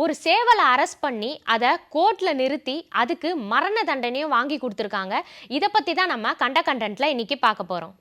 ஒரு சேவலை அரெஸ்ட் பண்ணி அதை கோர்ட்ல நிறுத்தி அதுக்கு மரண தண்டனையும் வாங்கி கொடுத்துருக்காங்க. இதை பத்தி தான் நம்ம கண்டென்ட்ல இன்னைக்கு பார்க்க போறோம்.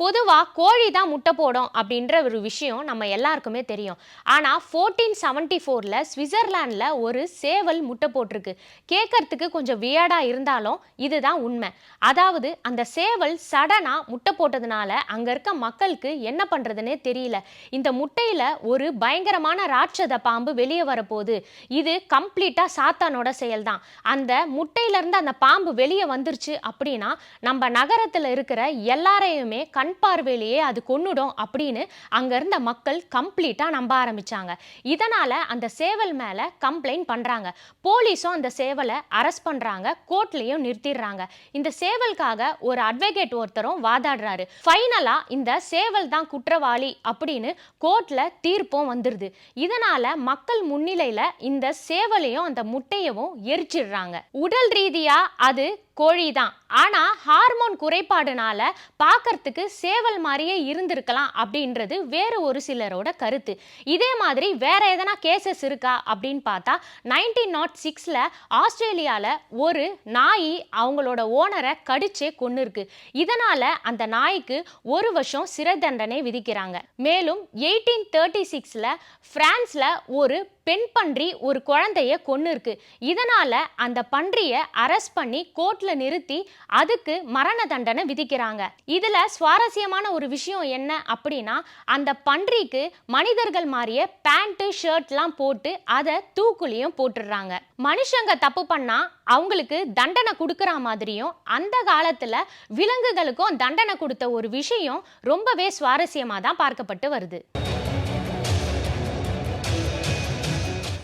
பொதுவா கோழி தான் முட்டை போடும் அப்படின்ற ஒரு விஷயம் நம்ம எல்லாருக்குமே தெரியும். ஆனா 1474ல சுவிட்சர்லாந்துல ஒரு சேவல் முட்டை போட்டிருக்கு. கேட்கறதுக்கு கொஞ்சம் வியர்டா இருந்தாலும் இதுதான் உண்மை. அதாவது அந்த சேவல் சடனா முட்டை போட்டதுனால அங்க இருக்க மக்களுக்கு என்ன பண்றதுன்னே தெரியல. இந்த முட்டையில ஒரு பயங்கரமான ராட்சத பாம்பு வெளியே வரப்போகுது. இது கம்ப்ளீட்டா சாத்தானோட செயல் தான். அந்த முட்டையில இருந்து அந்த பாம்பு வெளியே வந்துருச்சு அப்படின்னா நம்ம நகரத்துல இருக்கிற எல்லாரையுமே கண் பார்வையிலேயே அது கொன்னுடும் அப்படின்னு அங்க இருந்த மக்கள் கம்ப்ளீட்டா நம்ப ஆரம்பிச்சாங்க. இதனால அந்த சேவல் மேல கம்ப்ளைண்ட் பண்றாங்க. போலீஸும் அந்த சேவலை அரெஸ்ட் பண்றாங்க, கோர்ட்லயும் நிறுத்திடுறாங்க. இந்த சேவலுக்காக ஒரு அட்வொகேட் ஒருத்தரும் வாதாடுறாரு. ஃபைனலா இந்த சேவல் தான் குற்றவாளி அப்படின்னு கோர்ட்ல தீர்ப்பும் வந்துருது. இதனால மக்கள் முன்னிலையில இந்த சேவலையும் அந்த முட்டையவும் எரிச்சிடுறாங்க. உடல் ரீதியா அது கோழிதான், ஆனா ஹார்மோன் குறைபாடுனால பார்க்கறதுக்கு சேவல் மாதிரியே இருந்திருக்கலாம் அப்படின்றது வேறு ஒரு சிலரோட கருத்து. இதே மாதிரி வேற எதனா கேசஸ் இருக்கா அப்படின்னு பார்த்தா 1906ல ஆஸ்திரேலியால ஒரு நாய் அவங்களோட ஓனரை கடிச்சே கொன்னு இருக்கு. இதனால அந்த நாய்க்கு 1 வருஷம் சிறை தண்டனை விதிக்கிறாங்க. மேலும் 1836ல பிரான்ஸ்ல ஒரு பெண் பன்றி ஒரு குழந்தைய கொன்னு இருக்கு. இதனால அந்த பன்றியை அரெஸ்ட் பண்ணி கோர்ட்ல நிறுத்தி அதுக்கு மரண தண்டனை விதிக்கிறாங்க. இதுல சுவாரஸ்யமான ஒரு விஷயம் என்ன அப்படின்னா, அந்த பன்றிக்கு மனிதர்கள் மாதிரியே பேண்ட் ஷர்ட்லாம் போட்டு அதை தூக்குலையும் போட்டுடுறாங்க. மனுஷங்க தப்பு பண்ணா அவங்களுக்கு தண்டனை கொடுக்கற மாதிரியும் அந்த காலத்துல விலங்குகளுக்கும் தண்டனை கொடுத்த ஒரு விஷயம் ரொம்பவே சுவாரஸ்யமா தான் பார்க்கப்பட்டு வருது.